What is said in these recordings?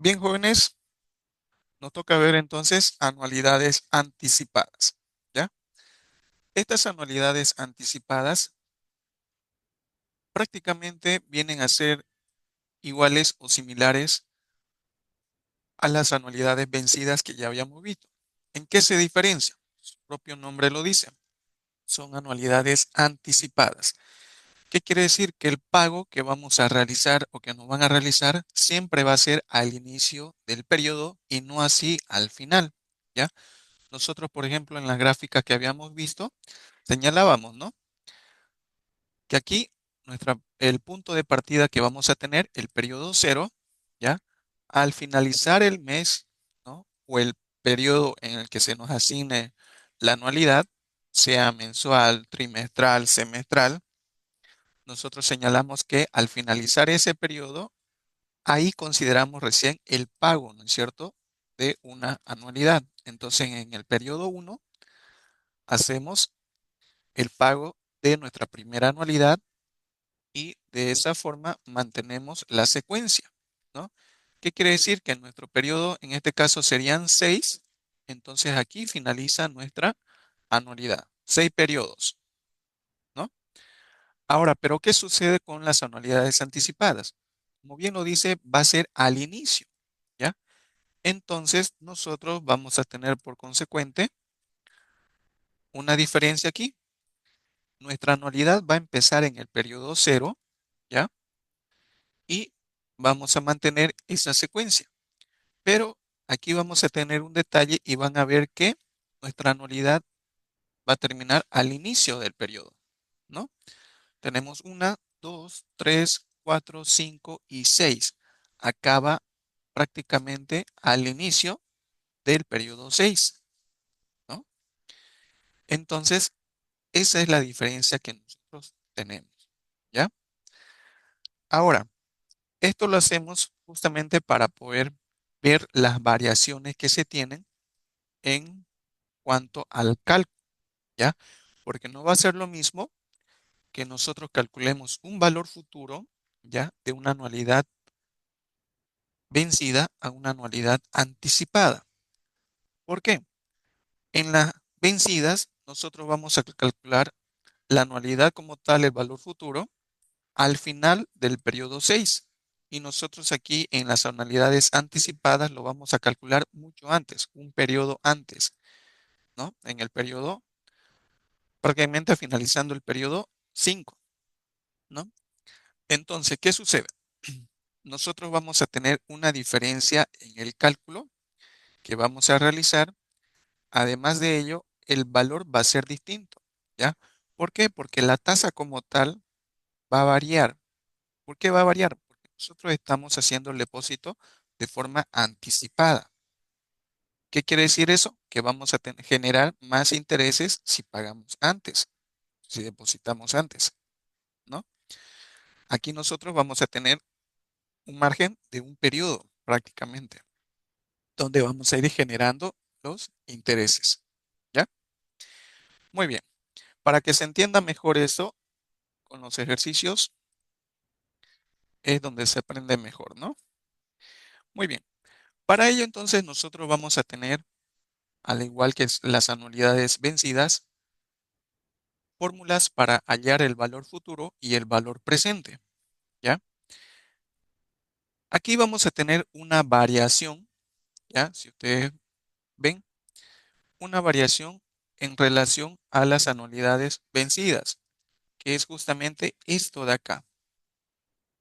Bien, jóvenes, nos toca ver entonces anualidades anticipadas, ¿ya? Estas anualidades anticipadas prácticamente vienen a ser iguales o similares a las anualidades vencidas que ya habíamos visto. ¿En qué se diferencia? Su propio nombre lo dice. Son anualidades anticipadas. ¿Qué quiere decir? Que el pago que vamos a realizar o que nos van a realizar siempre va a ser al inicio del periodo y no así al final, ¿ya? Nosotros, por ejemplo, en la gráfica que habíamos visto, señalábamos, ¿no? Que aquí el punto de partida que vamos a tener, el periodo cero, ¿ya? Al finalizar el mes, ¿no? O el periodo en el que se nos asigne la anualidad, sea mensual, trimestral, semestral, nosotros señalamos que al finalizar ese periodo, ahí consideramos recién el pago, ¿no es cierto?, de una anualidad. Entonces, en el periodo uno hacemos el pago de nuestra primera anualidad y de esa forma mantenemos la secuencia, ¿no? ¿Qué quiere decir? Que nuestro periodo, en este caso, serían 6, entonces aquí finaliza nuestra anualidad, 6 periodos, ¿no? Ahora, ¿pero qué sucede con las anualidades anticipadas? Como bien lo dice, va a ser al inicio, ¿ya? Entonces, nosotros vamos a tener por consecuente una diferencia aquí. Nuestra anualidad va a empezar en el periodo cero, ¿ya? Y vamos a mantener esa secuencia. Pero aquí vamos a tener un detalle y van a ver que nuestra anualidad va a terminar al inicio del periodo, ¿no? Tenemos una, dos, tres, cuatro, cinco y seis. Acaba prácticamente al inicio del periodo 6, ¿no? Entonces, esa es la diferencia que nosotros tenemos, ¿ya? Ahora, esto lo hacemos justamente para poder ver las variaciones que se tienen en cuanto al cálculo, ¿ya? Porque no va a ser lo mismo que nosotros calculemos un valor futuro, ¿ya? De una anualidad vencida a una anualidad anticipada. ¿Por qué? En las vencidas, nosotros vamos a calcular la anualidad como tal, el valor futuro, al final del periodo 6. Y nosotros aquí en las anualidades anticipadas lo vamos a calcular mucho antes, un periodo antes, ¿no? En el periodo, prácticamente finalizando el periodo 5, ¿no? Entonces, ¿qué sucede? Nosotros vamos a tener una diferencia en el cálculo que vamos a realizar. Además de ello, el valor va a ser distinto, ¿ya? ¿Por qué? Porque la tasa como tal va a variar. ¿Por qué va a variar? Porque nosotros estamos haciendo el depósito de forma anticipada. ¿Qué quiere decir eso? Que vamos a generar más intereses si pagamos antes, si depositamos antes, ¿no? Aquí nosotros vamos a tener un margen de un periodo prácticamente, donde vamos a ir generando los intereses, ¿ya? Muy bien. Para que se entienda mejor eso, con los ejercicios es donde se aprende mejor, ¿no? Muy bien. Para ello, entonces, nosotros vamos a tener, al igual que las anualidades vencidas, fórmulas para hallar el valor futuro y el valor presente, ¿ya? Aquí vamos a tener una variación, ¿ya? Si ustedes ven, una variación en relación a las anualidades vencidas, que es justamente esto de acá,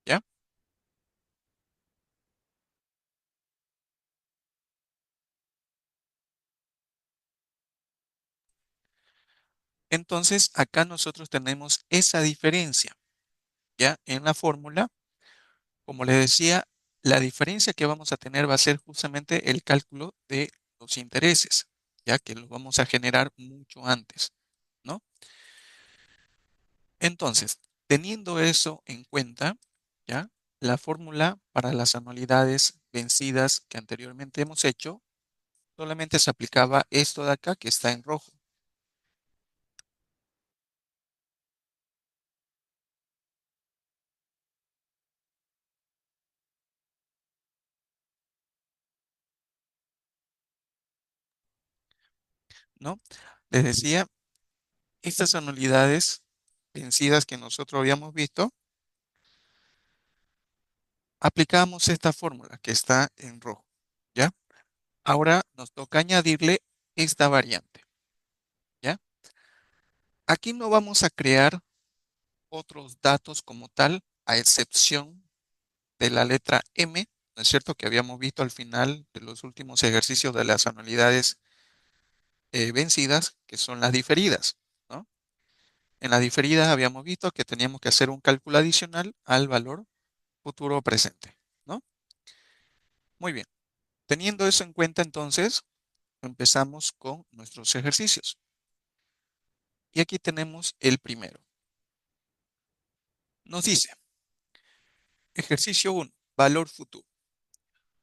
¿ya? Entonces, acá nosotros tenemos esa diferencia, ¿ya? En la fórmula, como les decía, la diferencia que vamos a tener va a ser justamente el cálculo de los intereses, ya que los vamos a generar mucho antes, ¿no? Entonces, teniendo eso en cuenta, ¿ya? La fórmula para las anualidades vencidas que anteriormente hemos hecho, solamente se aplicaba esto de acá que está en rojo. ¿no? Les decía, estas anualidades vencidas que nosotros habíamos visto, aplicamos esta fórmula que está en rojo, ¿ya? Ahora nos toca añadirle esta variante, ¿ya? Aquí no vamos a crear otros datos como tal, a excepción de la letra M, ¿no es cierto? Que habíamos visto al final de los últimos ejercicios de las anualidades vencidas, que son las diferidas, ¿no? En las diferidas habíamos visto que teníamos que hacer un cálculo adicional al valor futuro o presente, ¿no? Muy bien. Teniendo eso en cuenta, entonces, empezamos con nuestros ejercicios. Y aquí tenemos el primero. Nos dice, ejercicio 1, valor futuro.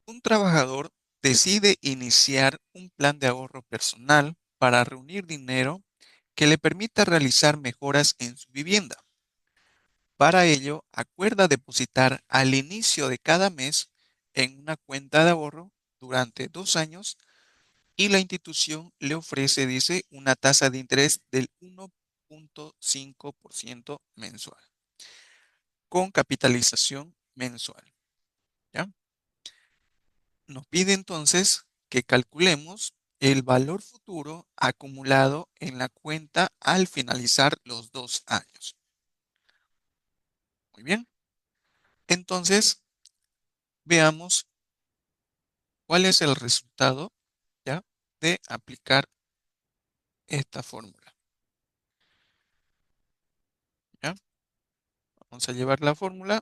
Un trabajador decide iniciar un plan de ahorro personal para reunir dinero que le permita realizar mejoras en su vivienda. Para ello, acuerda depositar al inicio de cada mes en una cuenta de ahorro durante 2 años y la institución le ofrece, dice, una tasa de interés del 1.5% mensual, con capitalización mensual. ¿Ya? Nos pide entonces que calculemos el valor futuro acumulado en la cuenta al finalizar los 2 años. Muy bien. Entonces, veamos cuál es el resultado, ¿ya? De aplicar esta fórmula. ¿Ya? Vamos a llevar la fórmula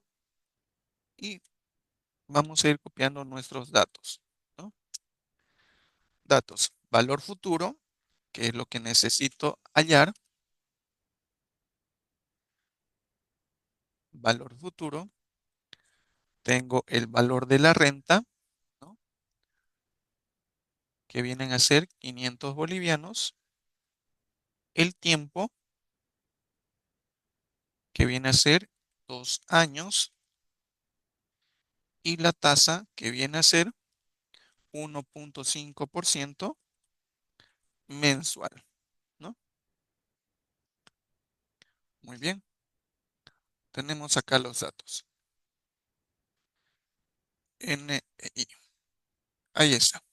y vamos a ir copiando nuestros datos, ¿no? Datos, valor futuro, que es lo que necesito hallar, valor futuro, tengo el valor de la renta, ¿no? Que vienen a ser 500 bolivianos, el tiempo, que viene a ser 2 años, y la tasa, que viene a ser 1.5% mensual, ¿no? Muy bien, tenemos acá los datos. NI, ahí está.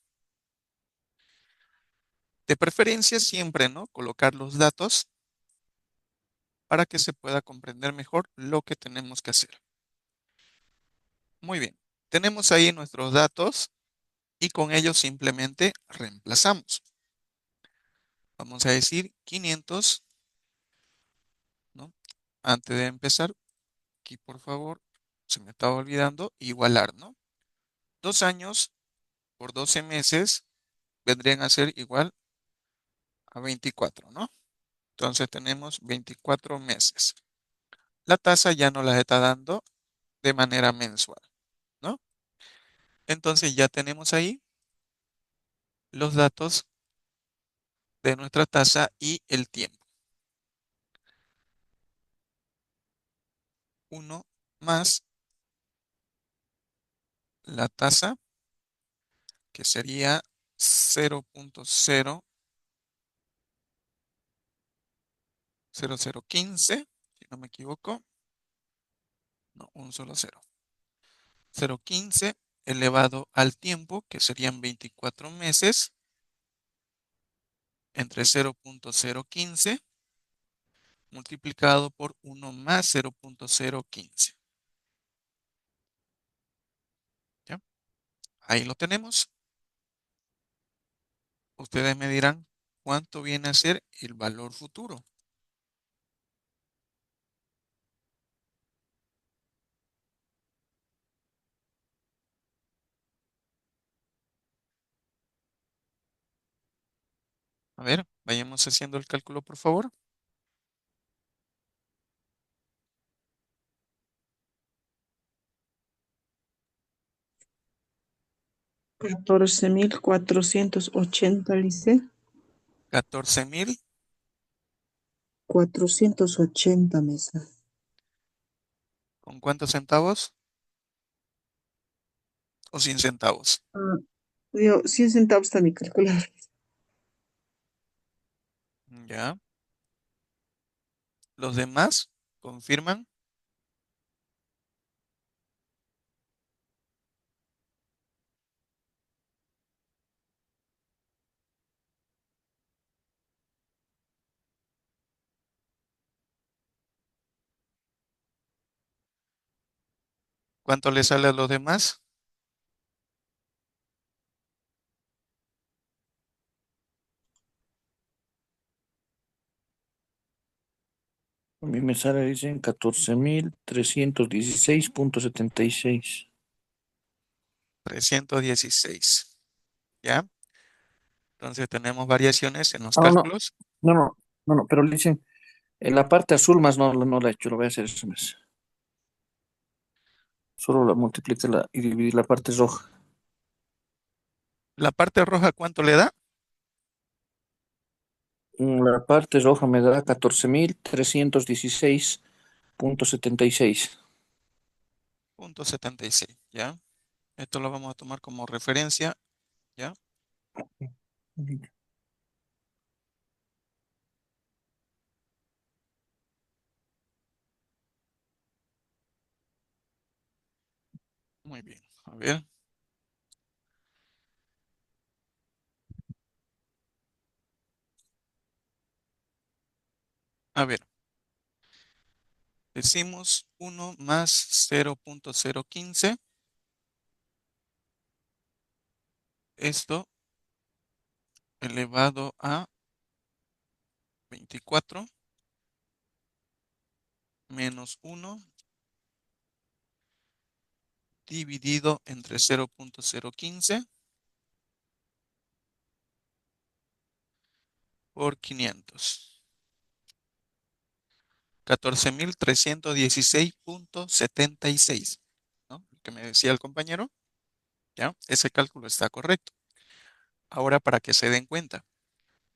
De preferencia siempre, ¿no? Colocar los datos para que se pueda comprender mejor lo que tenemos que hacer. Muy bien, tenemos ahí nuestros datos y con ellos simplemente reemplazamos. Vamos a decir 500, ¿no? Antes de empezar, aquí por favor, se me estaba olvidando, igualar, ¿no? 2 años por 12 meses vendrían a ser igual a 24, ¿no? Entonces tenemos 24 meses. La tasa ya nos la está dando de manera mensual, ¿no? Entonces ya tenemos ahí los datos de nuestra tasa y el tiempo. 1 más la tasa, que sería 0.0015, si no me equivoco. No, un solo cero. 0.15 elevado al tiempo, que serían 24 meses, entre 0.015 multiplicado por 1 más 0.015. ¿Ya? Ahí lo tenemos. Ustedes me dirán cuánto viene a ser el valor futuro. A ver, vayamos haciendo el cálculo, por favor. 14.480, dice. 14.000, 480 mesa. ¿con cuántos centavos? ¿O sin centavos? Ah, 100 centavos está mi calculadora. ¿Ya? Los demás confirman. ¿Cuánto le sale a los demás? A mí me sale, dicen 14.316.76. 316. ¿Ya? Entonces tenemos variaciones en los Ah, no, no, cálculos. no, no, no, no, pero le dicen, en la parte azul más no la he hecho, lo voy a hacer ese mes. Solo la multiplica y dividir la parte roja. La parte roja, ¿cuánto le da? La parte roja me da 14.316.76. Punto 76. ¿Ya? Esto lo vamos a tomar como referencia. ¿Ya? Muy bien. A ver. A ver. Decimos 1 más 0.015. Esto elevado a 24 menos 1 dividido entre 0.015 por 500. 14.316.76. ¿No? Lo que me decía el compañero, ¿ya? Ese cálculo está correcto. Ahora, para que se den cuenta,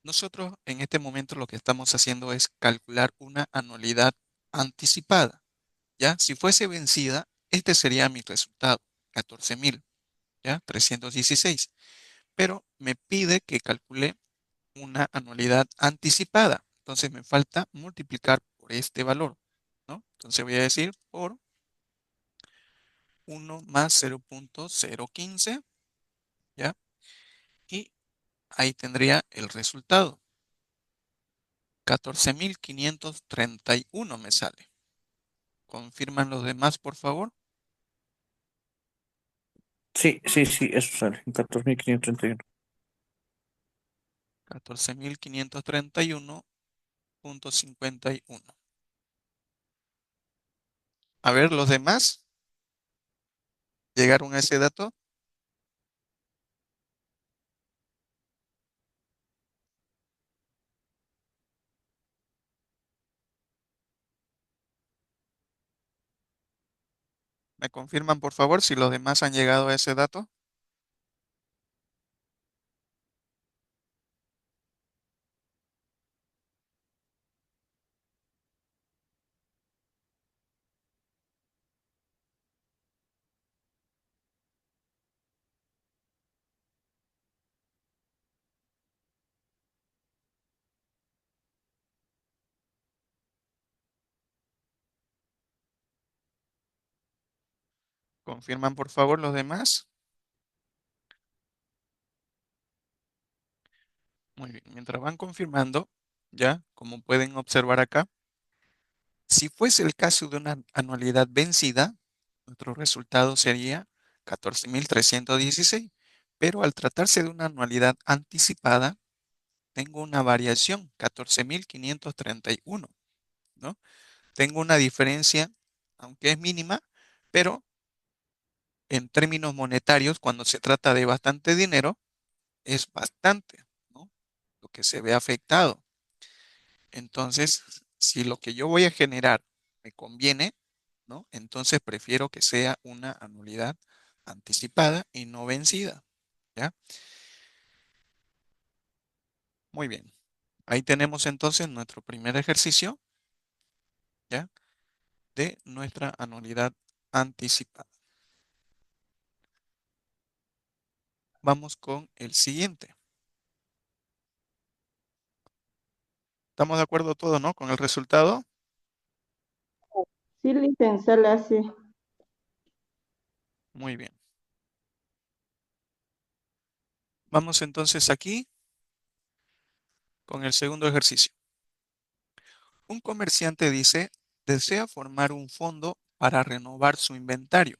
nosotros en este momento lo que estamos haciendo es calcular una anualidad anticipada, ¿ya? Si fuese vencida, este sería mi resultado, 14.000, ¿ya? 316. Pero me pide que calcule una anualidad anticipada. Entonces me falta multiplicar por este valor, ¿no? Entonces voy a decir por 1 más 0.015, ¿ya? Y ahí tendría el resultado. 14.531 me sale. ¿Confirman los demás, por favor? Sí, sí, sí, eso sale, 14.531. 14.531.51. A ver, los demás llegaron a ese dato. ¿Me confirman, por favor, si los demás han llegado a ese dato? ¿Confirman, por favor, los demás? Muy bien. Mientras van confirmando, ya, como pueden observar acá, si fuese el caso de una anualidad vencida, nuestro resultado sería 14.316. Pero al tratarse de una anualidad anticipada, tengo una variación, 14.531, ¿no? Tengo una diferencia, aunque es mínima, pero en términos monetarios, cuando se trata de bastante dinero, es bastante, ¿no? Lo que se ve afectado. Entonces, si lo que yo voy a generar me conviene, ¿no? Entonces prefiero que sea una anualidad anticipada y no vencida, ¿ya? Muy bien. Ahí tenemos entonces nuestro primer ejercicio, ¿ya? De nuestra anualidad anticipada. Vamos con el siguiente. ¿Estamos de acuerdo todos, no? Con el resultado. Sí, Licen, sale así. Muy bien. Vamos entonces aquí con el segundo ejercicio. Un comerciante dice, desea formar un fondo para renovar su inventario.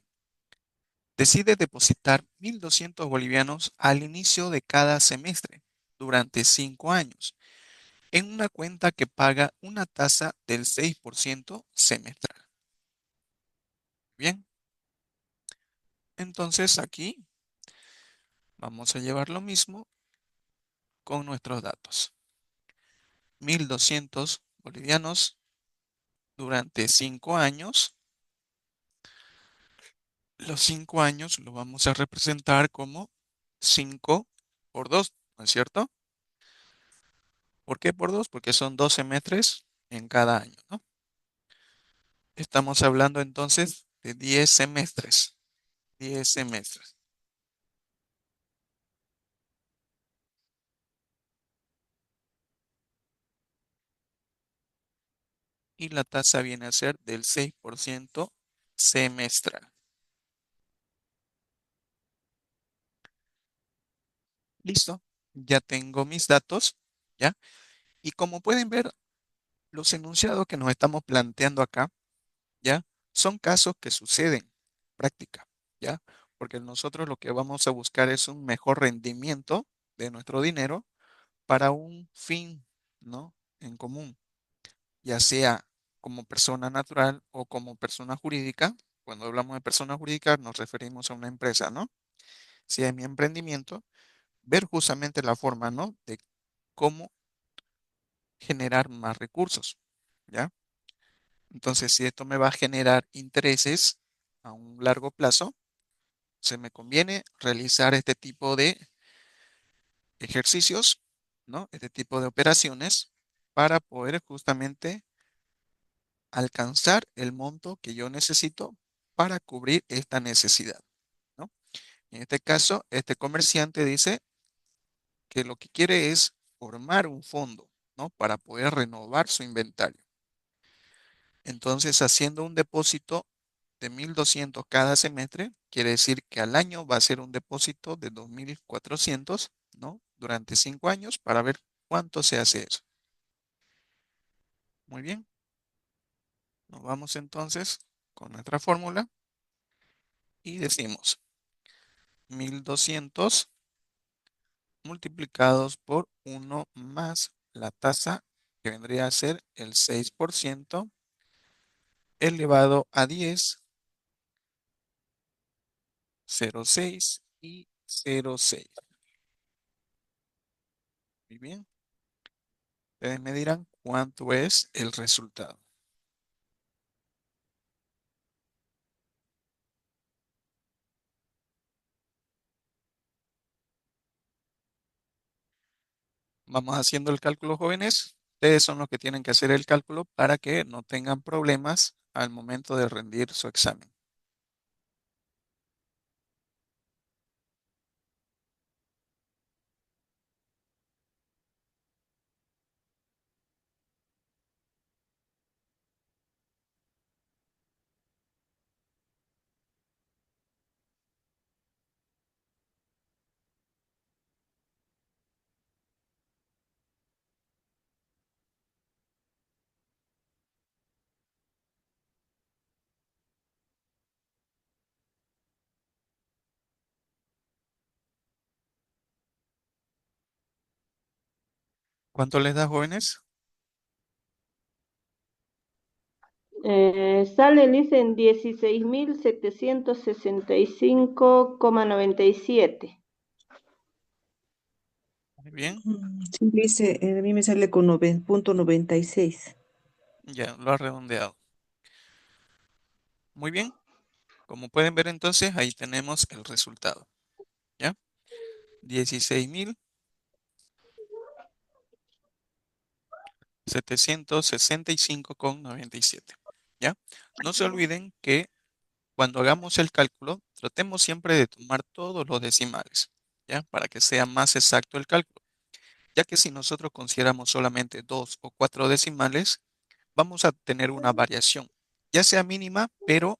Decide depositar 1.200 bolivianos al inicio de cada semestre durante 5 años en una cuenta que paga una tasa del 6% semestral. Bien, entonces aquí vamos a llevar lo mismo con nuestros datos. 1.200 bolivianos durante 5 años. Los 5 años lo vamos a representar como 5 por 2, ¿no es cierto? ¿Por qué por 2? Porque son 2 semestres en cada año, ¿no? Estamos hablando entonces de 10 semestres. 10 semestres. Y la tasa viene a ser del 6% semestral. Listo. Ya tengo mis datos, ¿ya? Y como pueden ver, los enunciados que nos estamos planteando acá, ¿ya? Son casos que suceden en práctica, ¿ya? Porque nosotros lo que vamos a buscar es un mejor rendimiento de nuestro dinero para un fin, ¿no? En común, ya sea como persona natural o como persona jurídica. Cuando hablamos de persona jurídica nos referimos a una empresa, ¿no? Si es mi emprendimiento, ver justamente la forma, ¿no? De cómo generar más recursos, ¿ya? Entonces, si esto me va a generar intereses a un largo plazo, se me conviene realizar este tipo de ejercicios, ¿no? Este tipo de operaciones para poder justamente alcanzar el monto que yo necesito para cubrir esta necesidad, ¿no? En este caso, este comerciante dice que lo que quiere es formar un fondo, ¿no? Para poder renovar su inventario. Entonces, haciendo un depósito de 1.200 cada semestre, quiere decir que al año va a ser un depósito de 2.400, ¿no? Durante 5 años para ver cuánto se hace eso. Muy bien. Nos vamos entonces con nuestra fórmula y decimos 1.200 multiplicados por 1 más la tasa que vendría a ser el 6% elevado a 10, 0,6 y 0,6. Muy bien. Ustedes me dirán cuánto es el resultado. Vamos haciendo el cálculo, jóvenes. Ustedes son los que tienen que hacer el cálculo para que no tengan problemas al momento de rendir su examen. ¿Cuánto les da, jóvenes? Sale, Licen, 16.765,97. Muy bien, Sí, dice, a mí me sale con 9.96. ya lo ha redondeado. Muy bien, como pueden ver entonces, ahí tenemos el resultado. ¿Ya? 16.765,97. ¿Ya? No se olviden que cuando hagamos el cálculo, tratemos siempre de tomar todos los decimales, ¿ya? Para que sea más exacto el cálculo, ya que si nosotros consideramos solamente 2 o 4 decimales, vamos a tener una variación, ya sea mínima, pero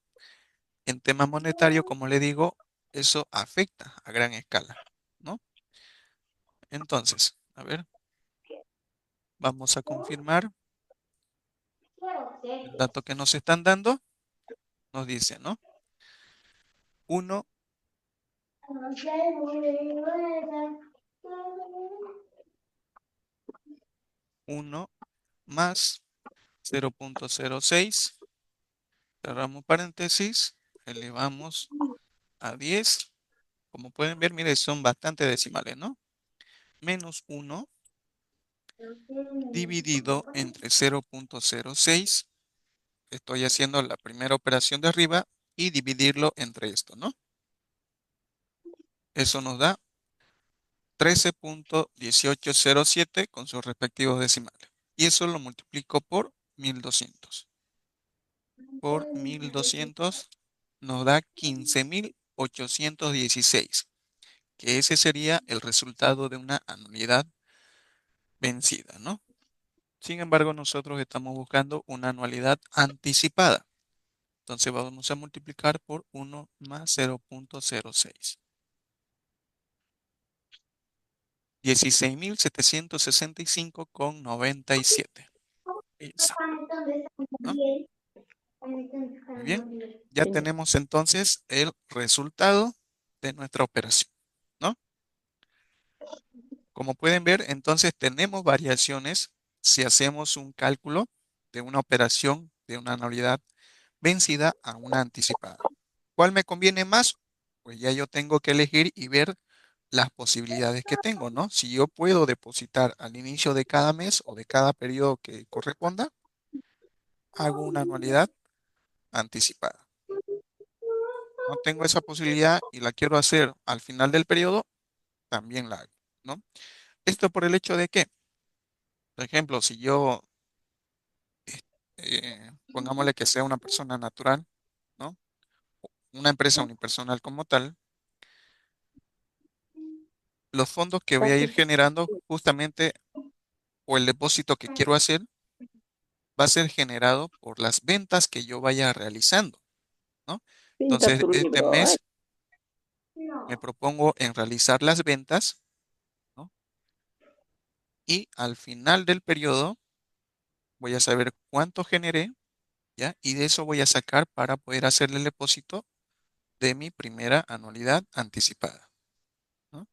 en tema monetario, como le digo, eso afecta a gran escala, ¿no? Entonces, a ver, vamos a confirmar el dato que nos están dando. Nos dice, ¿no? 1 más 0.06, cerramos paréntesis, elevamos a 10. Como pueden ver, mire, son bastante decimales, ¿no? Menos 1 dividido entre 0.06. Estoy haciendo la primera operación de arriba y dividirlo entre esto, ¿no? Eso nos da 13.1807 con sus respectivos decimales. Y eso lo multiplico por 1200. Por 1200 nos da 15.816, que ese sería el resultado de una anualidad vencida, ¿no? Sin embargo, nosotros estamos buscando una anualidad anticipada. Entonces vamos a multiplicar por 1 más 0.06. 16.765,97. Esa, ¿no? Muy bien. Ya Sí. tenemos entonces el resultado de nuestra operación, ¿no? Como pueden ver, entonces tenemos variaciones si hacemos un cálculo de una operación de una anualidad vencida a una anticipada. ¿Cuál me conviene más? Pues ya yo tengo que elegir y ver las posibilidades que tengo, ¿no? Si yo puedo depositar al inicio de cada mes o de cada periodo que corresponda, hago una anualidad anticipada. No tengo esa posibilidad y la quiero hacer al final del periodo, también la hago, ¿no? Esto por el hecho de que, por ejemplo, si yo, pongámosle que sea una persona natural, ¿no? Una empresa unipersonal como tal, los fondos que voy a ir generando justamente o el depósito que quiero hacer va a ser generado por las ventas que yo vaya realizando, ¿no? Pinta Entonces, tu este libro. Ay, mes me propongo en realizar las ventas, ¿no? Y al final del periodo voy a saber cuánto generé, ¿ya? Y de eso voy a sacar para poder hacerle el depósito de mi primera anualidad anticipada, ¿no?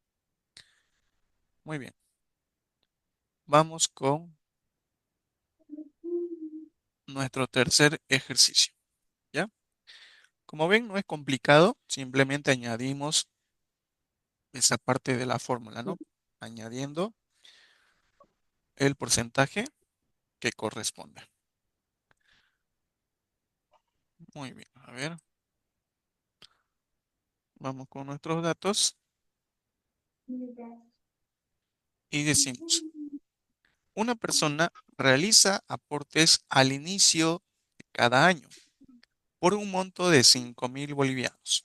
Muy bien. Vamos con nuestro tercer ejercicio, ¿ya? Como ven, no es complicado, simplemente añadimos esa parte de la fórmula, ¿no? Añadiendo el porcentaje que corresponde. Muy bien, a ver, vamos con nuestros datos y decimos, una persona realiza aportes al inicio de cada año por un monto de 5.000 bolivianos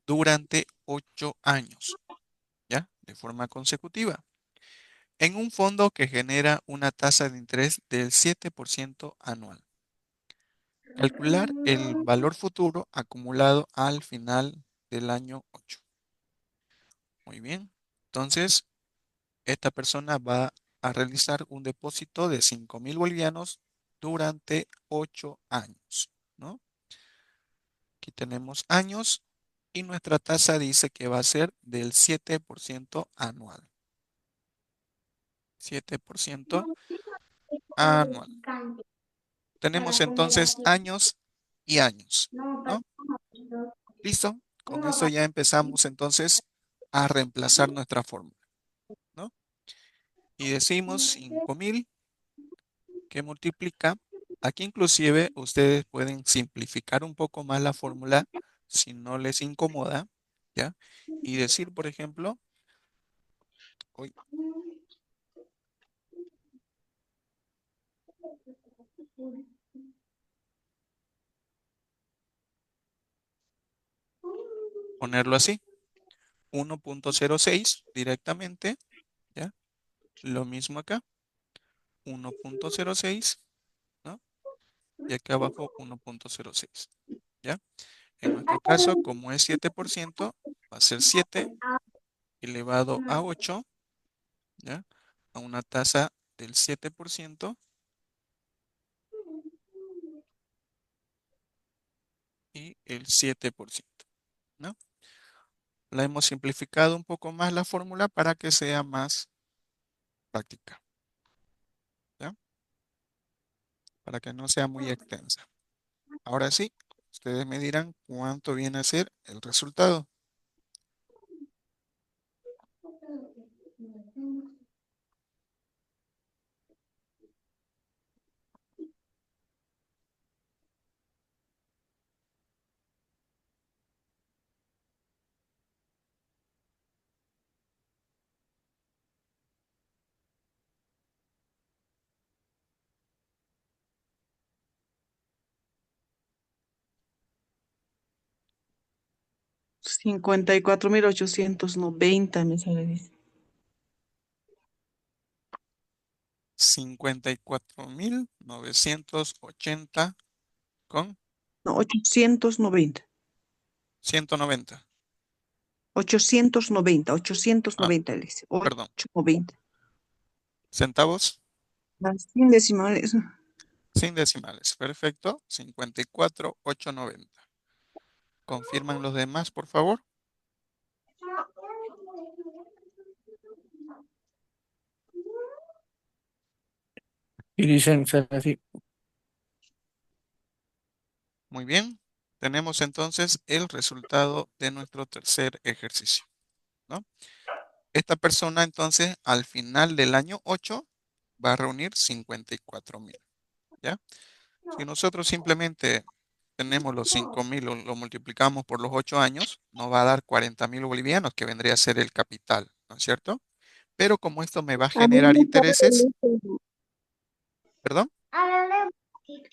durante 8 años, ¿ya? De forma consecutiva, en un fondo que genera una tasa de interés del 7% anual. Calcular el valor futuro acumulado al final del año 8. Muy bien. Entonces, esta persona va a realizar un depósito de 5.000 bolivianos durante 8 años, ¿no? Aquí tenemos años y nuestra tasa dice que va a ser del 7% anual. 7% anual. Tenemos entonces años y años, ¿no? ¿Listo? Con esto ya empezamos entonces a reemplazar nuestra fórmula, ¿no? Y decimos 5.000 que multiplica. Aquí inclusive ustedes pueden simplificar un poco más la fórmula si no les incomoda, ¿ya? Y decir, por ejemplo, uy, ponerlo así, 1.06 directamente, ¿ya? Lo mismo acá, 1.06, ¿no? Y acá abajo 1.06, ¿ya? En nuestro caso, como es 7%, va a ser 7 elevado a 8, ¿ya? A una tasa del 7% y el 7%, ¿no? La hemos simplificado un poco más la fórmula para que sea más práctica, ¿ya? Para que no sea muy extensa. Ahora sí, ustedes me dirán cuánto viene a ser el resultado. 54.890 me sale, dice. 54.980 con No, 890. 190. 890, Ah, dice. perdón. 890. Centavos Más 100 decimales. sin decimales. Perfecto. 54.890. ¿Confirman los demás, por favor? Y dicen, sale así. Muy bien. Tenemos entonces el resultado de nuestro tercer ejercicio, ¿no? Esta persona entonces al final del año 8 va a reunir 54.000, ¿ya? Si nosotros simplemente tenemos los 5.000, lo multiplicamos por los 8 años, nos va a dar 40.000 bolivianos, que vendría a ser el capital, ¿no es cierto? Pero como esto me va a A mí generar me sale el intereses, ICE. perdón,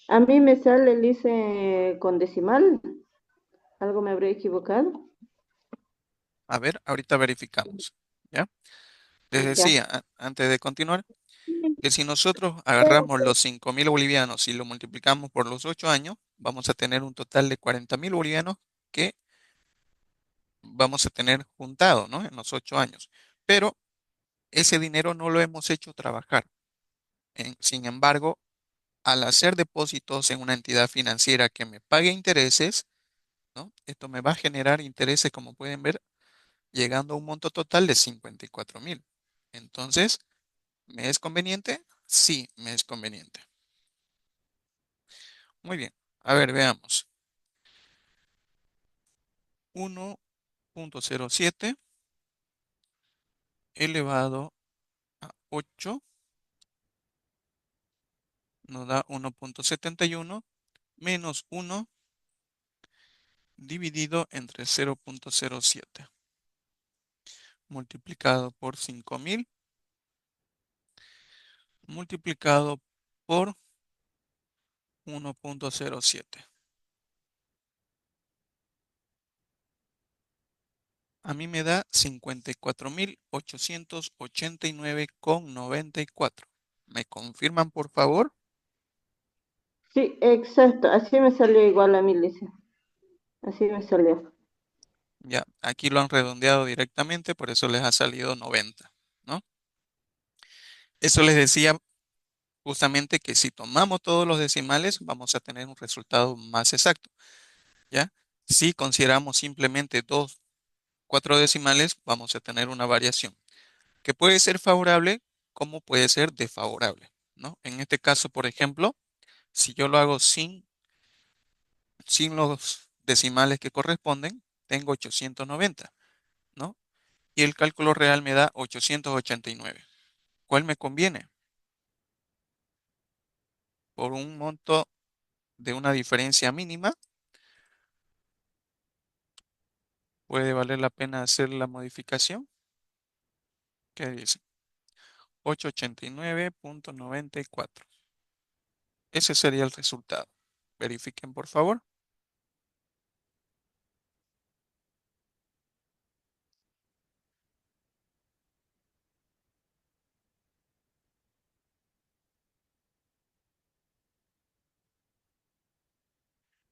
A mí me sale el ICE con decimal. Algo me habré equivocado. a ver, ahorita verificamos, ¿ya? Les Ya. decía, antes de continuar, que si nosotros agarramos los 5.000 bolivianos y lo multiplicamos por los 8 años, vamos a tener un total de 40.000 bolivianos que vamos a tener juntado, ¿no? En los 8 años. Pero ese dinero no lo hemos hecho trabajar. Sin embargo, al hacer depósitos en una entidad financiera que me pague intereses, ¿no? Esto me va a generar intereses, como pueden ver, llegando a un monto total de 54.000. Entonces, ¿me es conveniente? Sí, me es conveniente. Muy bien. A ver, veamos. 1.07 elevado a 8 nos da 1.71 menos 1 dividido entre 0.07 multiplicado por 5.000 multiplicado por 1.07. A mí me da 54.889,94. ¿Me confirman, por favor? Sí, exacto. Así me salió igual a mí, Lice. Así me salió. Ya, aquí lo han redondeado directamente, por eso les ha salido 90, ¿no? Eso les decía justamente que si tomamos todos los decimales, vamos a tener un resultado más exacto, ¿ya? Si consideramos simplemente dos, cuatro decimales, vamos a tener una variación que puede ser favorable como puede ser desfavorable, ¿no? En este caso, por ejemplo, si yo lo hago sin los decimales que corresponden, tengo 890, ¿no? Y el cálculo real me da 889. ¿Cuál me conviene? Por un monto de una diferencia mínima, puede valer la pena hacer la modificación. ¿Qué dice? 889.94. Ese sería el resultado. Verifiquen, por favor.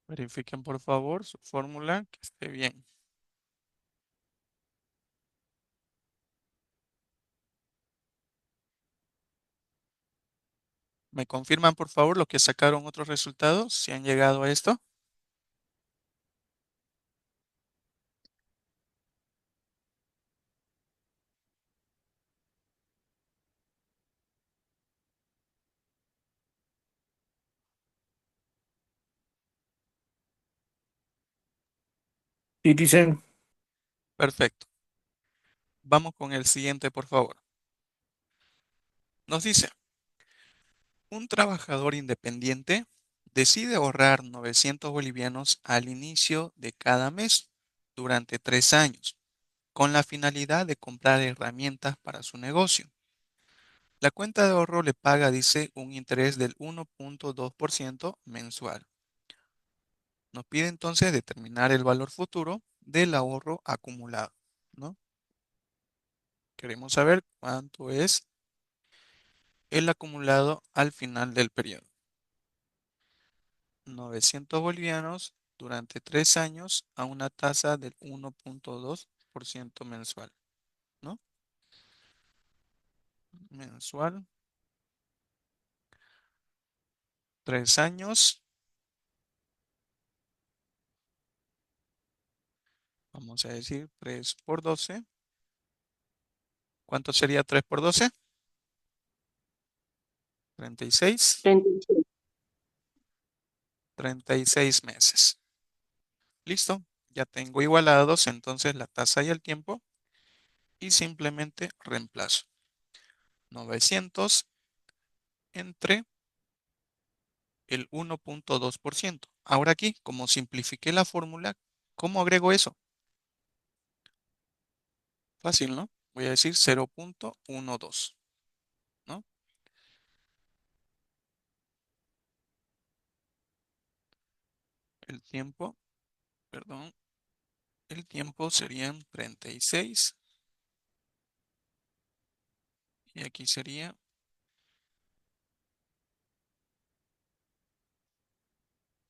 Verifiquen por favor su fórmula que esté bien. ¿Me confirman por favor los que sacaron otros resultados? Si han llegado a esto. Y dicen, Perfecto. Vamos con el siguiente, por favor. Nos dice, un trabajador independiente decide ahorrar 900 bolivianos al inicio de cada mes durante 3 años, con la finalidad de comprar herramientas para su negocio. La cuenta de ahorro le paga, dice, un interés del 1.2% mensual. Nos pide entonces determinar el valor futuro del ahorro acumulado, ¿no? Queremos saber cuánto es el acumulado al final del periodo. 900 bolivianos durante 3 años a una tasa del 1.2% mensual, ¿no? Mensual, 3 años. Vamos a decir 3 por 12. ¿Cuánto sería 3 por 12? 36. 36. 36 meses. Listo. Ya tengo igualados entonces la tasa y el tiempo y simplemente reemplazo. 900 entre el 1.2%. Ahora aquí, como simplifiqué la fórmula, ¿cómo agrego eso? Fácil, ¿no? Voy a decir 0.12, ¿no? El tiempo, perdón, el tiempo serían 36 y aquí sería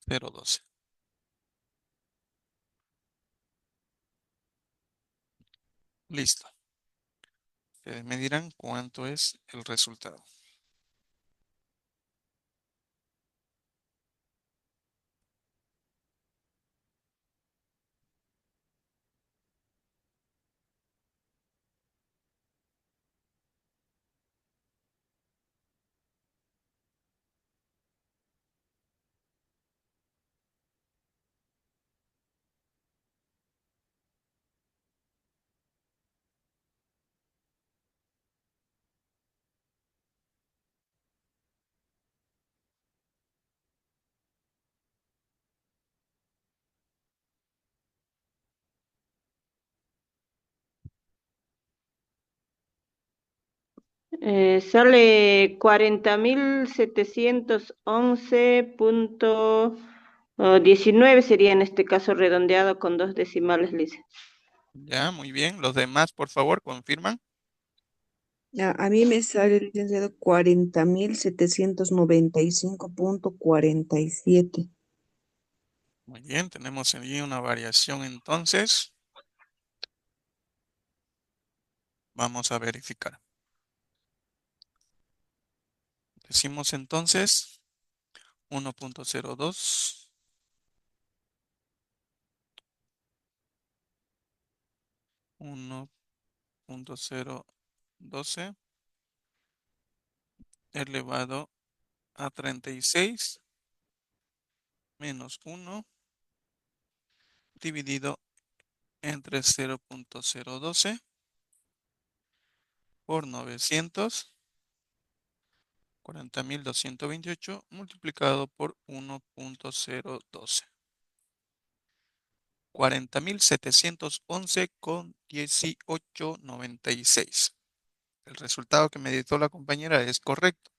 0.12. Listo. Ustedes me dirán cuánto es el resultado. Sale 40.711.19 sería en este caso redondeado con dos decimales, Lice. Ya, muy bien. Los demás, por favor, confirman. Ya, a mí me sale, licenciado, 40.795.47. Muy bien, tenemos allí una variación entonces. Vamos a verificar. Decimos entonces 1.02, 1.012 elevado a 36 menos 1 dividido entre 0.012 por 900, 40.228 multiplicado por 1.012. 40.711,1896. El resultado que me dictó la compañera es correcto.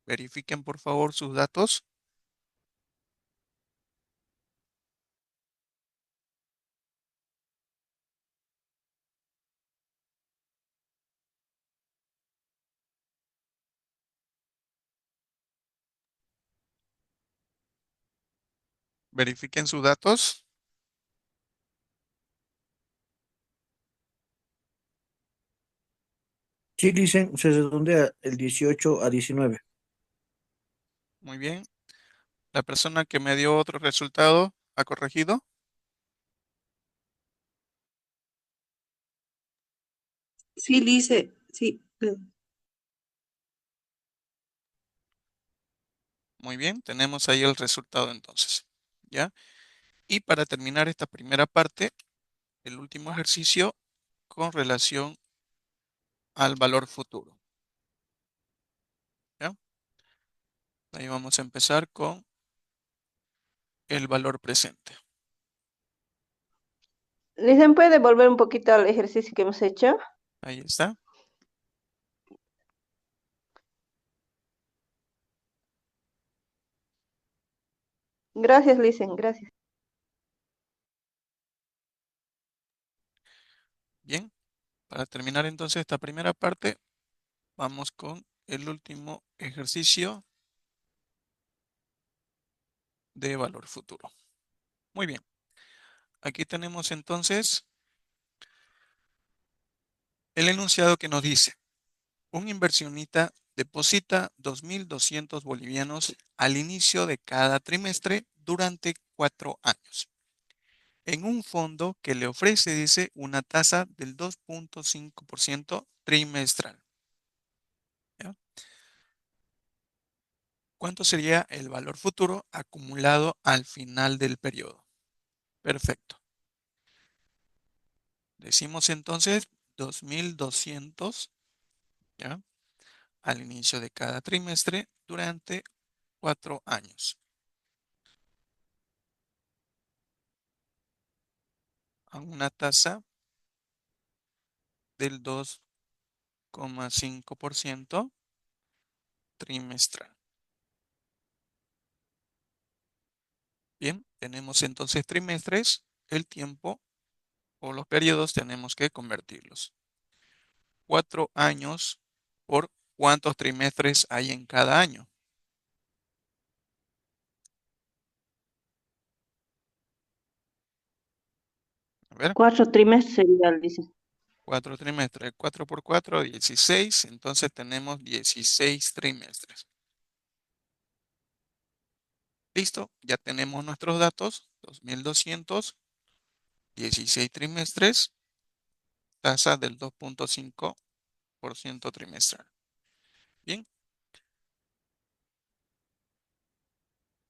Verifiquen por favor sus datos. Verifiquen sus datos. Sí, dicen, se redondea el 18 a 19. Muy bien. La persona que me dio otro resultado ha corregido. Sí, Lice, sí. Muy bien, tenemos ahí el resultado entonces. ¿Ya? Y para terminar esta primera parte, el último ejercicio con relación al valor futuro. ¿Ya? Ahí vamos a empezar con el valor presente. Lisen, ¿puede volver un poquito al ejercicio que hemos hecho? Ahí está. Gracias, Lisen, gracias. Bien, para terminar entonces esta primera parte, vamos con el último ejercicio de valor futuro. Muy bien, aquí tenemos entonces el enunciado que nos dice, un inversionista deposita 2.200 bolivianos al inicio de cada trimestre durante 4 años en un fondo que le ofrece, dice, una tasa del 2.5% trimestral. ¿Ya? ¿Cuánto sería el valor futuro acumulado al final del periodo? Perfecto. Decimos entonces 2.200, ¿ya? Al inicio de cada trimestre durante 4 años. A una tasa del 2,5% trimestral. Bien, tenemos entonces trimestres, el tiempo o los periodos tenemos que convertirlos. 4 años por cuántos trimestres hay en cada año. A ver, 4 trimestres sería, Lisen. 4 trimestres, 4 por 4, 16. Entonces tenemos 16 trimestres. Listo, ya tenemos nuestros datos. 2.200, 16 trimestres, tasa del 2.5% trimestral. Bien,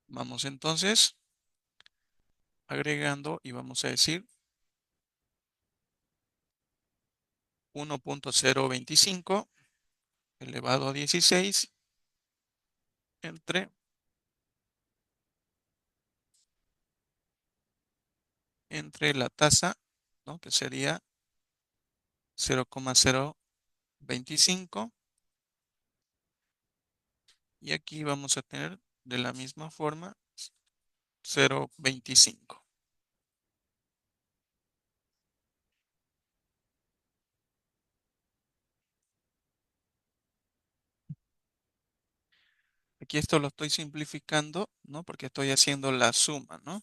vamos entonces agregando y vamos a decir 1.025 elevado a 16 entre la tasa, ¿no? Que sería 0,025 y aquí vamos a tener de la misma forma 0,25. Aquí esto lo estoy simplificando, ¿no? Porque estoy haciendo la suma, ¿no?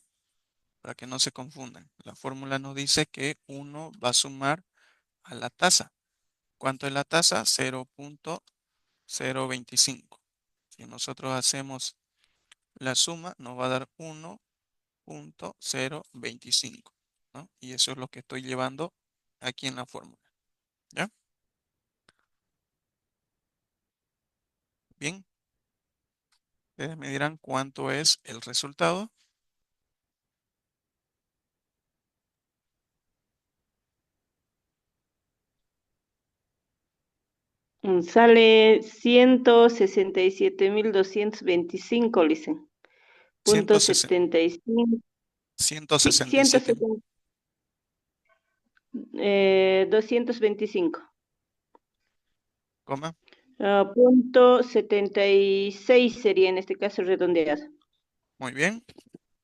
Para que no se confundan. La fórmula nos dice que uno va a sumar a la tasa. ¿Cuánto es la tasa? 0.025. Si nosotros hacemos la suma, nos va a dar 1.025, ¿no? Y eso es lo que estoy llevando aquí en la fórmula. ¿Ya? Bien. Ustedes me dirán cuánto es el resultado. Sale 167.225, Lisen. Punto 160, 75. Sí, 167, 225. coma. Punto 76 sería en este caso redondeado. Muy bien.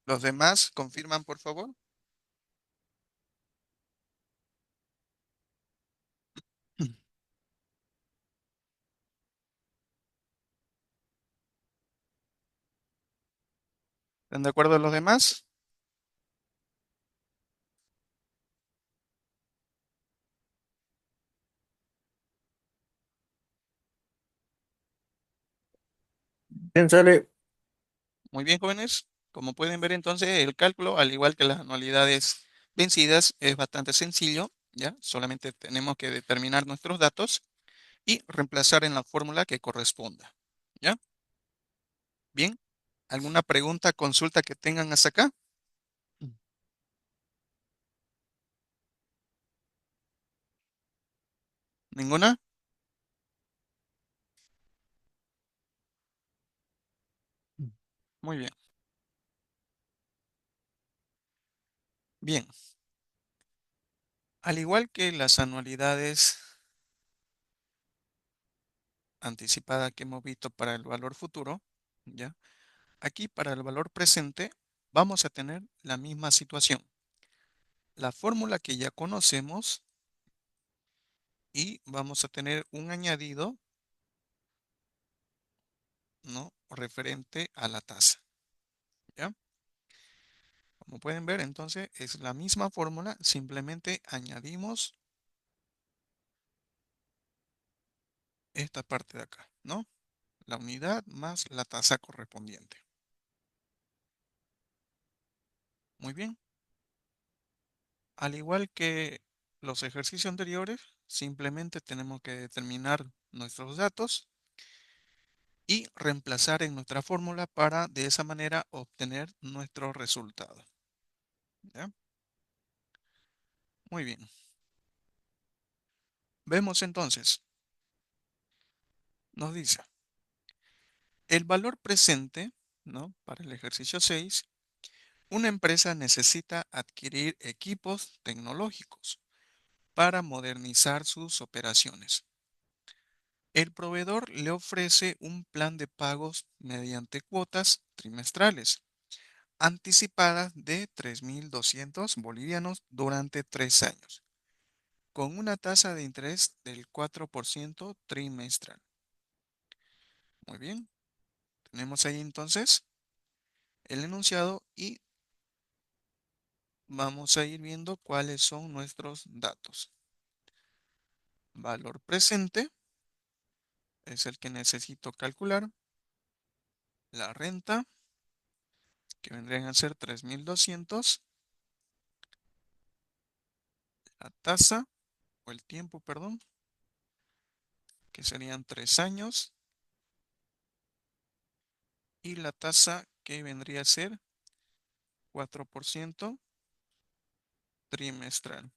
Los demás confirman, por favor. ¿Están de acuerdo los demás? Bien, sale. Muy bien, jóvenes. Como pueden ver, entonces, el cálculo, al igual que las anualidades vencidas, es bastante sencillo, ¿ya? Solamente tenemos que determinar nuestros datos y reemplazar en la fórmula que corresponda, ¿ya? Bien. ¿Alguna pregunta, consulta que tengan hasta acá? ¿Ninguna? Muy bien. Bien. Al igual que las anualidades anticipadas que hemos visto para el valor futuro, ¿ya? Aquí para el valor presente vamos a tener la misma situación. La fórmula que ya conocemos y vamos a tener un añadido, ¿no? Referente a la tasa, ¿ya? Como pueden ver, entonces es la misma fórmula, simplemente añadimos esta parte de acá, ¿no? La unidad más la tasa correspondiente. Muy bien. Al igual que los ejercicios anteriores, simplemente tenemos que determinar nuestros datos y reemplazar en nuestra fórmula para de esa manera obtener nuestro resultado. ¿Ya? Muy bien. Vemos entonces, nos dice, el valor presente, ¿no? Para el ejercicio 6, una empresa necesita adquirir equipos tecnológicos para modernizar sus operaciones. El proveedor le ofrece un plan de pagos mediante cuotas trimestrales anticipadas de 3.200 bolivianos durante 3 años, con una tasa de interés del 4% trimestral. Muy bien, tenemos ahí entonces el enunciado y vamos a ir viendo cuáles son nuestros datos. Valor presente es el que necesito calcular. La renta, que vendrían a ser 3.200. La tasa, o el tiempo, perdón, que serían 3 años. Y la tasa que vendría a ser 4% trimestral.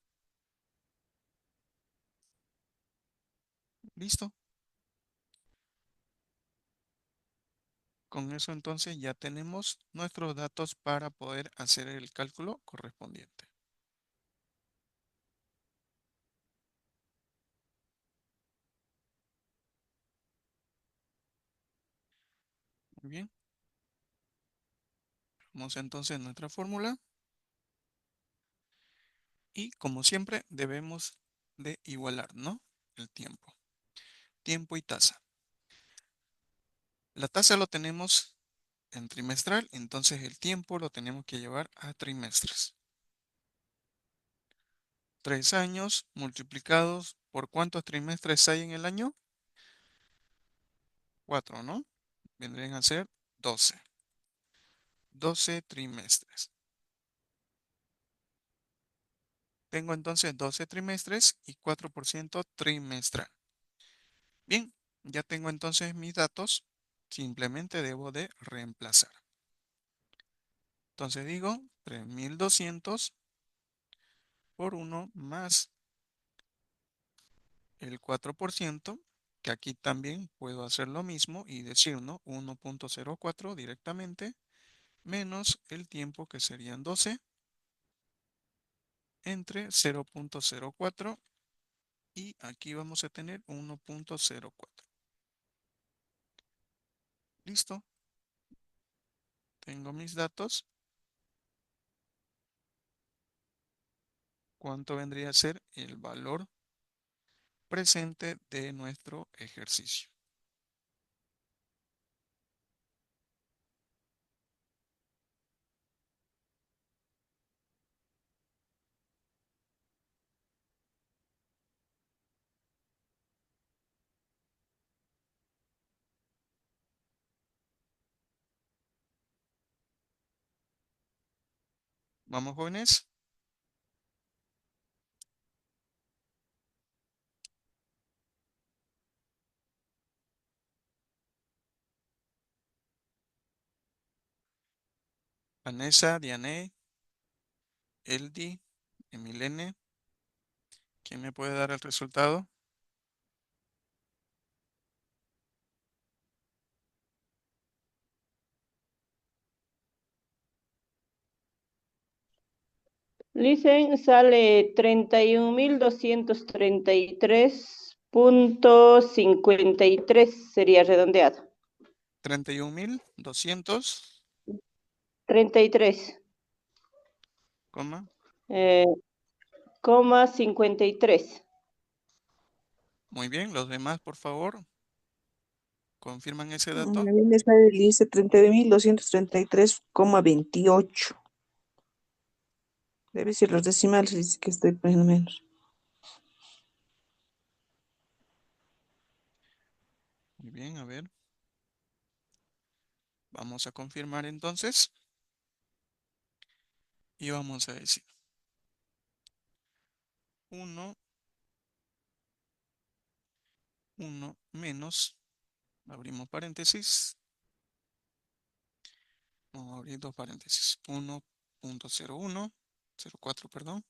¿Listo? Con eso entonces ya tenemos nuestros datos para poder hacer el cálculo correspondiente. Muy bien. Vamos entonces a nuestra fórmula y como siempre debemos de igualar, ¿no? El tiempo. Tiempo y tasa. La tasa lo tenemos en trimestral, entonces el tiempo lo tenemos que llevar a trimestres. 3 años multiplicados por ¿cuántos trimestres hay en el año? 4, ¿no? Vendrían a ser 12. 12 trimestres. Tengo entonces 12 trimestres y 4% trimestral. Bien, ya tengo entonces mis datos. Simplemente debo de reemplazar. Entonces digo 3.200 por 1 más el 4%, que aquí también puedo hacer lo mismo y decir, ¿no? 1.04 directamente, menos el tiempo que serían 12, entre 0.04 y aquí vamos a tener 1.04. Listo, tengo mis datos. ¿Cuánto vendría a ser el valor presente de nuestro ejercicio? Vamos, jóvenes. Vanessa, Diane, Eldi, Emilene. ¿Quién me puede dar el resultado? Listen, sale 31.233.53 sería redondeado. 31.200, 33, coma. coma 53. Muy bien, los demás, por favor, confirman ese A dato. mí me sale, dice 30.233,28. Debe ser los decimales, dice que estoy poniendo menos. Muy bien, a ver. Vamos a confirmar entonces. Y vamos a decir 1, 1 menos, abrimos paréntesis. Vamos a abrir dos paréntesis. 1.01, 04, perdón.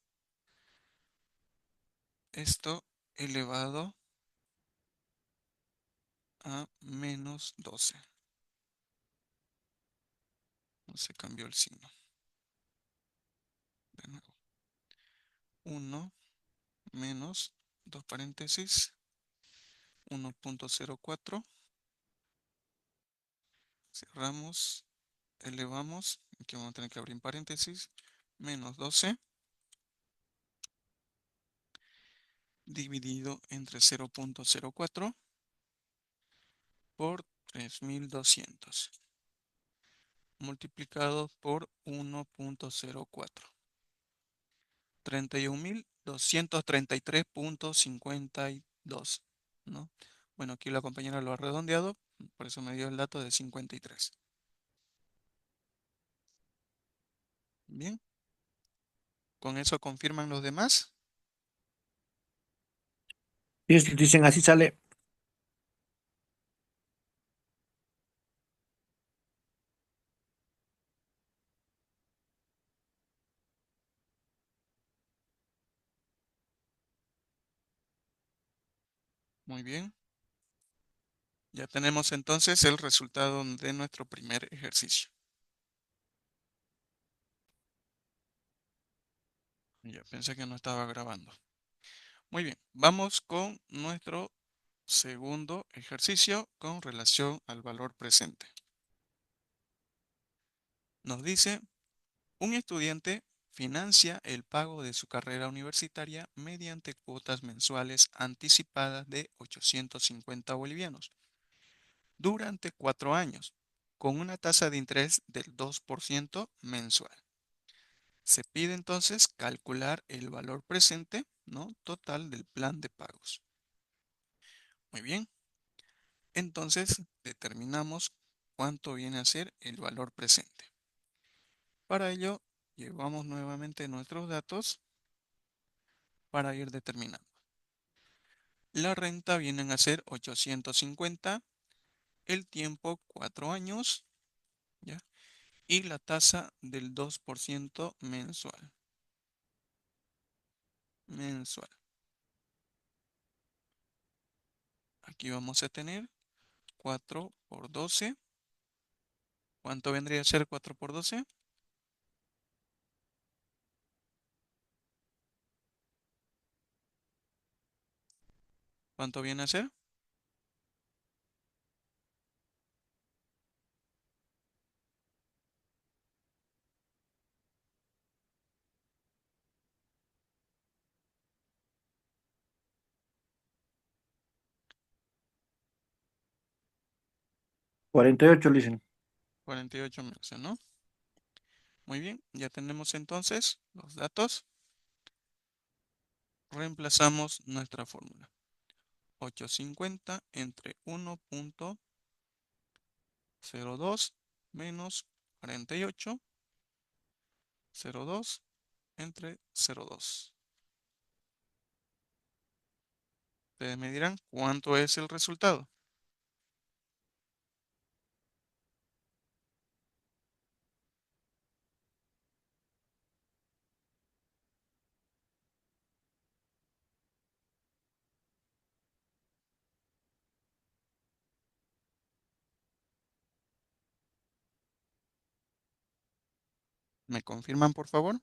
Esto elevado a menos 12. No se cambió el signo. De nuevo. 1 menos, dos paréntesis, 1.04. Cerramos, elevamos. Aquí vamos a tener que abrir paréntesis. Menos 12 dividido entre 0.04 por 3200 multiplicado por 1.04. 31.233.52, ¿no? Bueno, aquí la compañera lo ha redondeado, por eso me dio el dato de 53. Bien, con eso confirman los demás. Dicen así sale. Muy bien. Ya tenemos entonces el resultado de nuestro primer ejercicio. Ya pensé que no estaba grabando. Muy bien, vamos con nuestro segundo ejercicio con relación al valor presente. Nos dice, un estudiante financia el pago de su carrera universitaria mediante cuotas mensuales anticipadas de 850 bolivianos durante 4 años, con una tasa de interés del 2% mensual. Se pide entonces calcular el valor presente, ¿no?, total del plan de pagos. Muy bien, entonces determinamos cuánto viene a ser el valor presente. Para ello, llevamos nuevamente nuestros datos para ir determinando. La renta vienen a ser 850, el tiempo 4 años, ¿ya? Y la tasa del 2% mensual. Mensual. Aquí vamos a tener 4 por 12. ¿Cuánto vendría a ser 4 por 12? ¿Cuánto viene a ser? 48 dicen. 48 meses, ¿no? Muy bien, ya tenemos entonces los datos. Reemplazamos nuestra fórmula. 850 entre 1.02 menos 48 0,2 entre 0,2. Ustedes me dirán cuánto es el resultado. ¿Me confirman, por favor?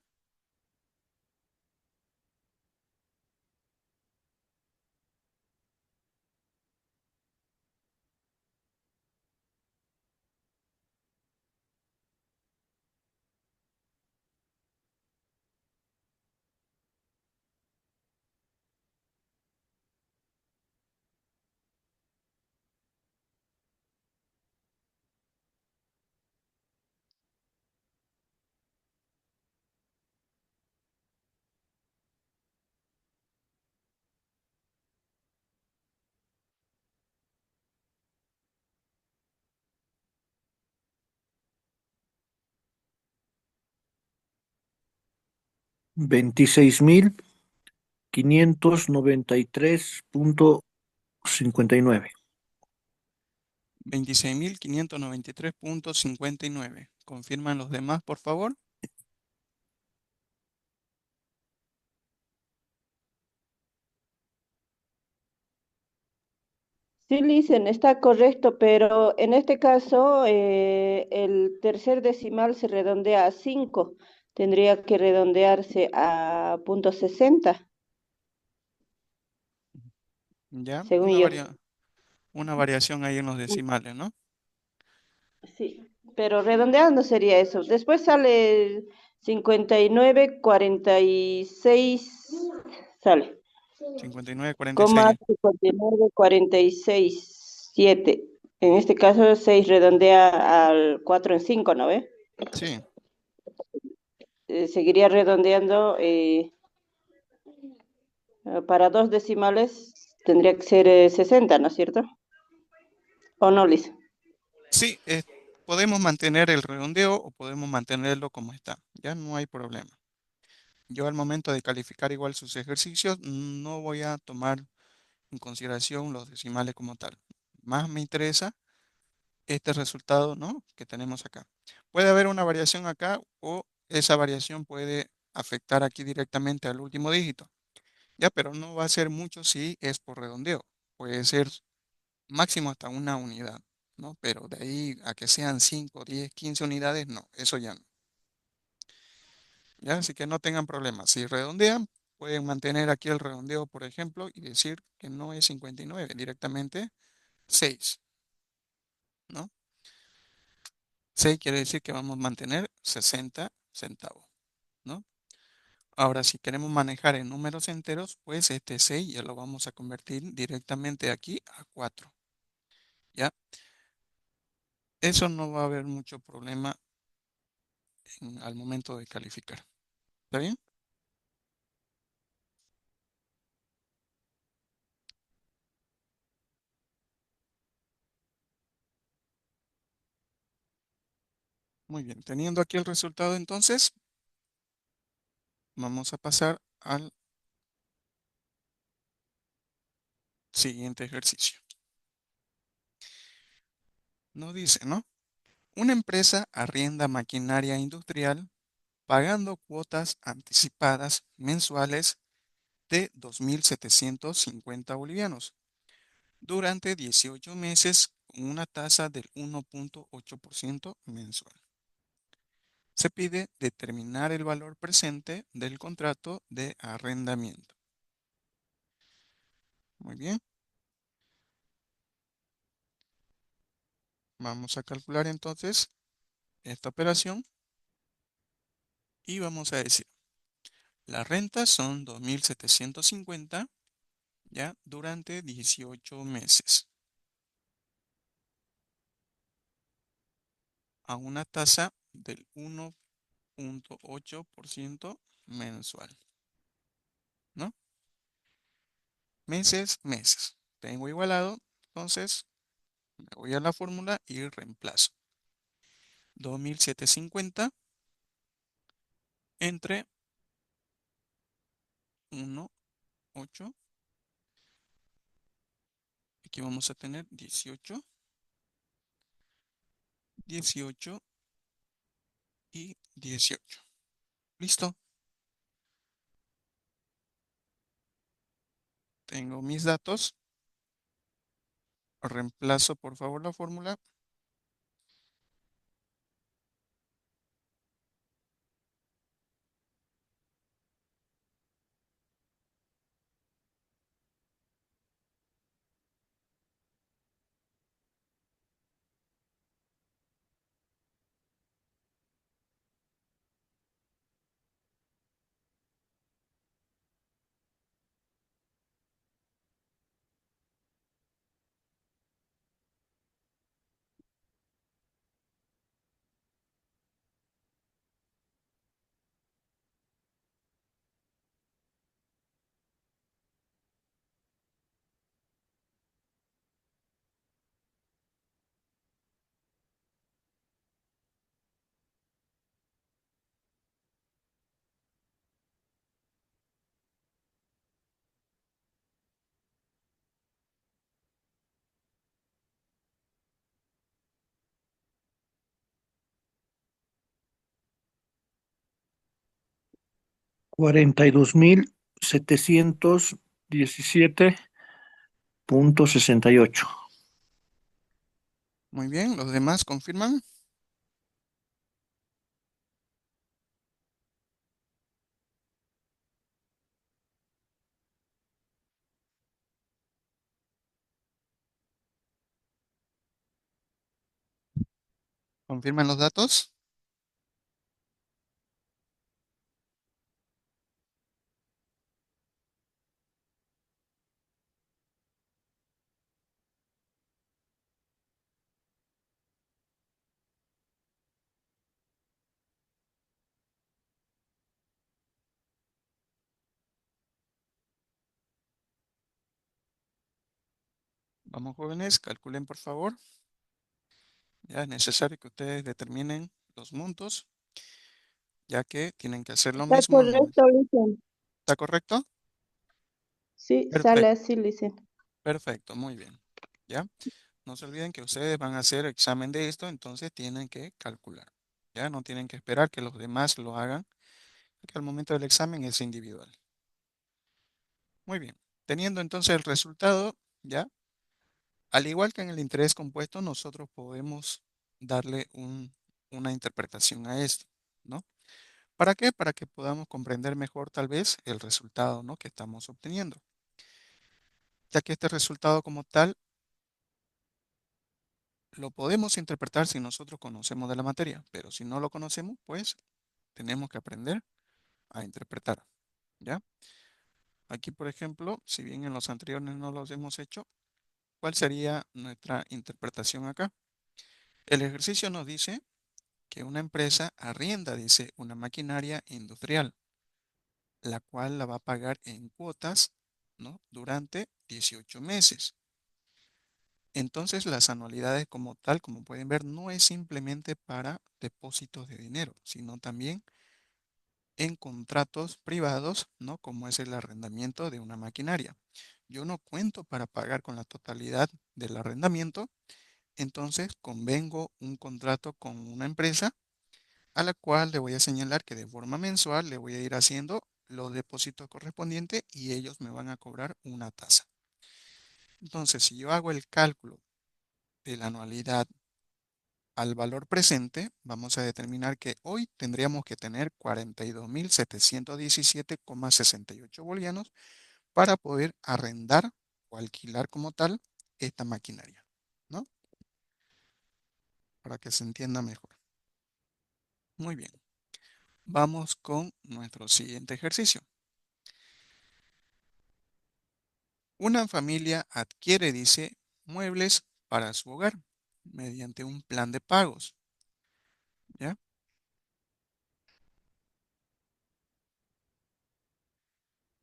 Veintiséis mil quinientos noventa y tres punto 59. 26.593.59. ¿Confirman los demás, por favor? Sí, Licen, está correcto, pero en este caso el tercer decimal se redondea a 5. Tendría que redondearse a punto 60, Ya, según yo. una variación ahí en los decimales, ¿no? Sí, pero redondeando sería eso. Después sale 59,46, sale. 59,46. 59,46,7. En este caso, 6 redondea al 4 en 5, ¿no ve? Sí, Seguiría redondeando para dos decimales, tendría que ser 60, ¿no es cierto? ¿O no, Liz? sí, podemos mantener el redondeo o podemos mantenerlo como está. Ya no hay problema. Yo al momento de calificar igual sus ejercicios, no voy a tomar en consideración los decimales como tal. Más me interesa este resultado, ¿no?, que tenemos acá. Puede haber una variación acá o esa variación puede afectar aquí directamente al último dígito. Ya, pero no va a ser mucho si es por redondeo. Puede ser máximo hasta una unidad, ¿no? Pero de ahí a que sean 5, 10, 15 unidades, no, eso ya no. Ya, así que no tengan problemas. Si redondean, pueden mantener aquí el redondeo, por ejemplo, y decir que no es 59, directamente 6, ¿no? 6 quiere decir que vamos a mantener 60 centavos, ¿no? Ahora, si queremos manejar en números enteros, pues este 6 ya lo vamos a convertir directamente aquí a 4, ¿ya? Eso no va a haber mucho problema al momento de calificar. ¿Está bien? Muy bien. Teniendo aquí el resultado, entonces, vamos a pasar al siguiente ejercicio. Nos dice, ¿no? Una empresa arrienda maquinaria industrial pagando cuotas anticipadas mensuales de 2.750 bolivianos durante 18 meses con una tasa del 1,8% mensual. Se pide determinar el valor presente del contrato de arrendamiento. Muy bien. Vamos a calcular entonces esta operación y vamos a decir, las rentas son 2.750 ya durante 18 meses a una tasa del 1,8% mensual, ¿no? Meses, meses. Tengo igualado, entonces me voy a la fórmula y reemplazo. 2.750 entre 1, 8. Aquí vamos a tener 18, 18 y 18. ¿Listo? Tengo mis datos. Reemplazo por favor la fórmula. Cuarenta y dos mil setecientos diecisiete punto 68. Muy bien, los demás confirman. ¿Confirman los datos? Vamos, jóvenes, calculen por favor. Ya es necesario que ustedes determinen los montos, ya que tienen que hacer lo Está mismo. correcto, Licen. ¿Está correcto? Sí, sale Perfecto, así, Licen. perfecto, muy bien. ¿Ya? No se olviden que ustedes van a hacer examen de esto, entonces tienen que calcular. Ya no tienen que esperar que los demás lo hagan, porque al momento del examen es individual. Muy bien. Teniendo entonces el resultado, ya, al igual que en el interés compuesto, nosotros podemos darle una interpretación a esto, ¿no? ¿Para qué? Para que podamos comprender mejor tal vez el resultado, ¿no? que estamos obteniendo. Ya que este resultado como tal lo podemos interpretar si nosotros conocemos de la materia, pero si no lo conocemos, pues tenemos que aprender a interpretar, ¿ya? Aquí, por ejemplo, si bien en los anteriores no los hemos hecho, ¿cuál sería nuestra interpretación acá? El ejercicio nos dice que una empresa arrienda, dice, una maquinaria industrial, la cual la va a pagar en cuotas, ¿no? Durante 18 meses. Entonces, las anualidades como tal, como pueden ver, no es simplemente para depósitos de dinero, sino también en contratos privados, ¿no? Como es el arrendamiento de una maquinaria. Yo no cuento para pagar con la totalidad del arrendamiento, entonces convengo un contrato con una empresa a la cual le voy a señalar que de forma mensual le voy a ir haciendo los depósitos correspondientes y ellos me van a cobrar una tasa. Entonces, si yo hago el cálculo de la anualidad al valor presente, vamos a determinar que hoy tendríamos que tener 42.717,68 bolivianos para poder arrendar o alquilar como tal esta maquinaria, ¿no? Para que se entienda mejor. Muy bien. Vamos con nuestro siguiente ejercicio. Una familia adquiere, dice, muebles para su hogar mediante un plan de pagos, ¿ya?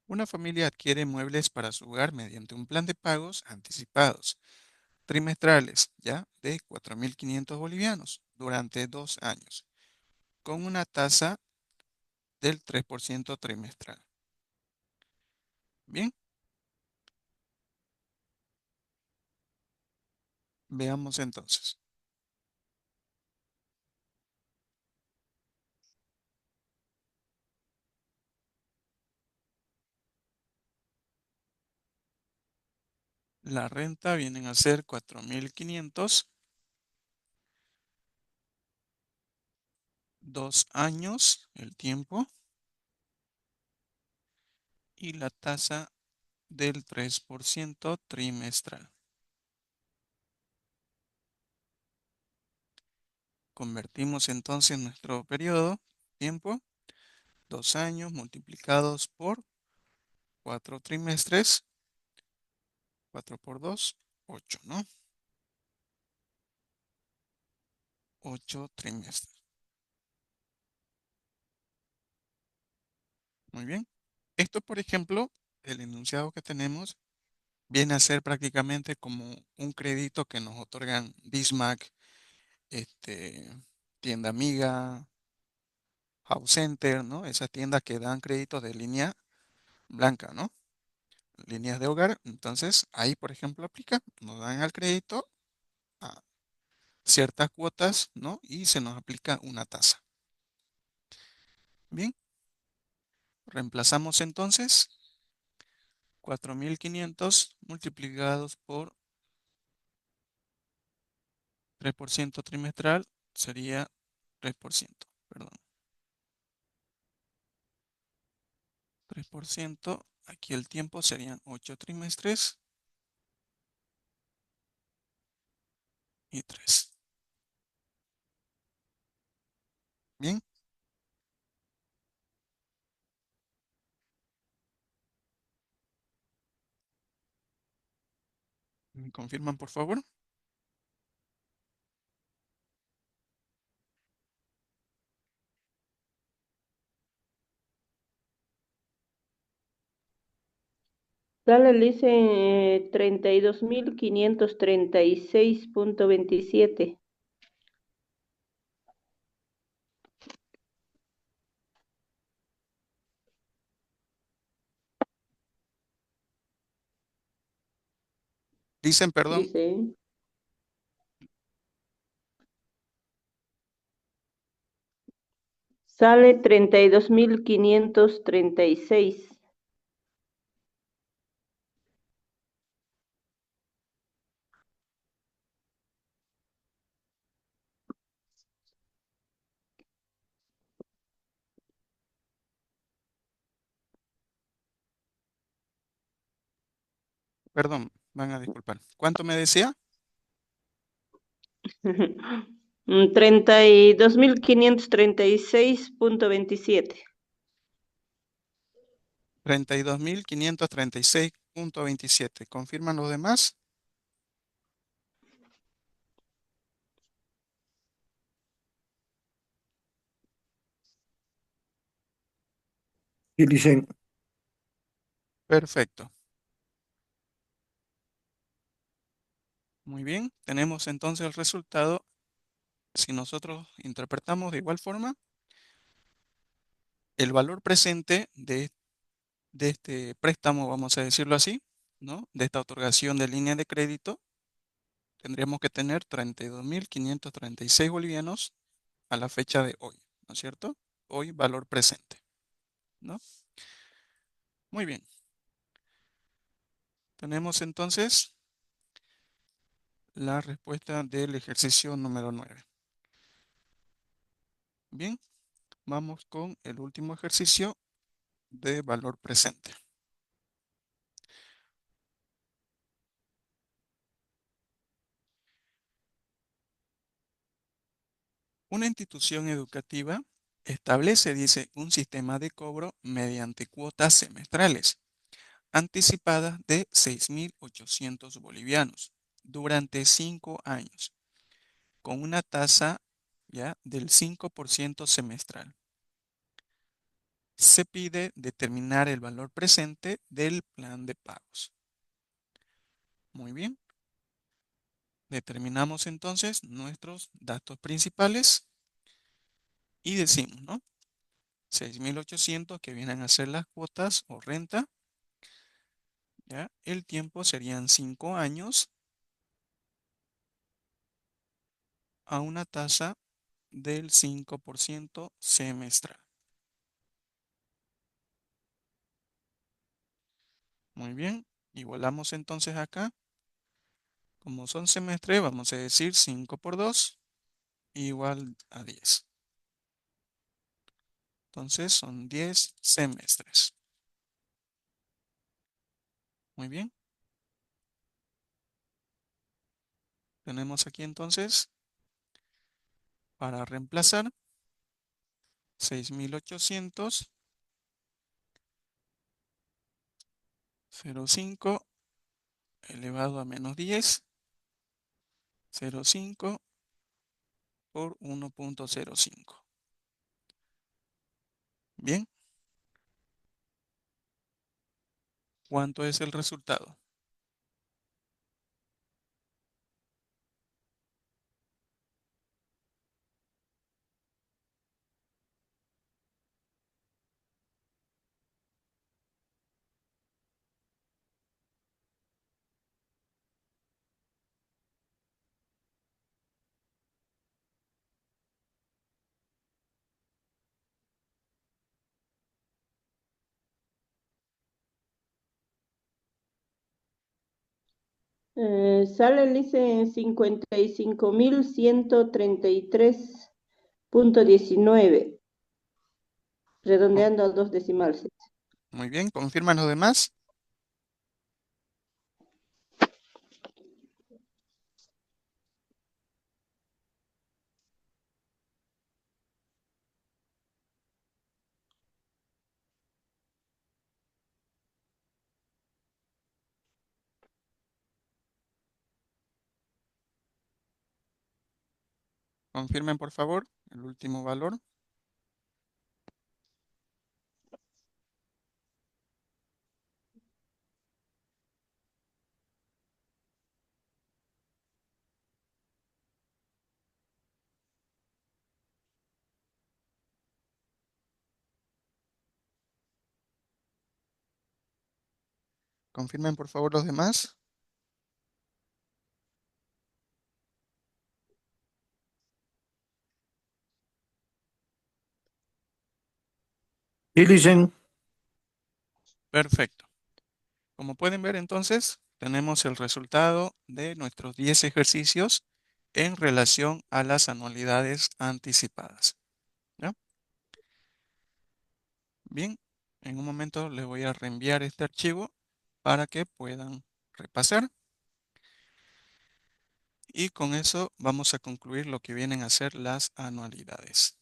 Una familia adquiere muebles para su hogar mediante un plan de pagos anticipados trimestrales, ¿ya? De 4.500 bolivianos durante 2 años, con una tasa del 3% trimestral. Bien, veamos entonces. La renta vienen a ser 4.500, 2 años, el tiempo, y la tasa del 3% trimestral. Convertimos entonces nuestro periodo, tiempo, 2 años multiplicados por 4 trimestres, 4 por 2, 8, ¿no? 8 trimestres. Muy bien. Esto, por ejemplo, el enunciado que tenemos viene a ser prácticamente como un crédito que nos otorgan Bismack, este, Tienda Amiga, House Center, ¿no? Esas tiendas que dan créditos de línea blanca, ¿no? Líneas de hogar. Entonces, ahí, por ejemplo, aplica, nos dan el crédito a ciertas cuotas, ¿no? Y se nos aplica una tasa. Bien, reemplazamos entonces 4.500 multiplicados por 3% trimestral sería 3%, perdón. 3%, aquí el tiempo serían 8 trimestres y 3. Bien, ¿me confirman por favor? Sale, le dice 32.536.27. Dicen, perdón, Dice, sale 32.536. perdón, van a disculpar. ¿Cuánto me decía? 32.536.27. 32.536.27. ¿Confirman los demás? Y dicen, Perfecto. Muy bien, tenemos entonces el resultado. Si nosotros interpretamos de igual forma, el valor presente de este préstamo, vamos a decirlo así, ¿no? De esta otorgación de línea de crédito, tendríamos que tener 32.536 bolivianos a la fecha de hoy, ¿no es cierto? Hoy valor presente, ¿no? Muy bien. Tenemos entonces la respuesta del ejercicio número 9. Bien, vamos con el último ejercicio de valor presente. Una institución educativa establece, dice, un sistema de cobro mediante cuotas semestrales anticipadas de 6.800 bolivianos durante 5 años, con una tasa ya del 5% semestral. Se pide determinar el valor presente del plan de pagos. Muy bien. Determinamos entonces nuestros datos principales y decimos, ¿no? 6.800 que vienen a ser las cuotas o renta. ¿Ya? El tiempo serían 5 años a una tasa del 5% semestral. Muy bien, igualamos entonces acá. Como son semestres, vamos a decir 5 por 2 igual a 10. Entonces son 10 semestres. Muy bien. Tenemos aquí entonces, para reemplazar, 6.800, 0,5 elevado a menos 10, 0,5 por 1,05. Bien, ¿cuánto es el resultado? Sale, dice, en 55.133.19, Oh, redondeando a dos decimales. muy bien, ¿confirman los demás? Confirmen por favor el último valor. Confirmen por favor los demás. Sí, licen. Perfecto. Como pueden ver entonces, tenemos el resultado de nuestros 10 ejercicios en relación a las anualidades anticipadas. ¿Ya? Bien, en un momento les voy a reenviar este archivo para que puedan repasar. Y con eso vamos a concluir lo que vienen a ser las anualidades.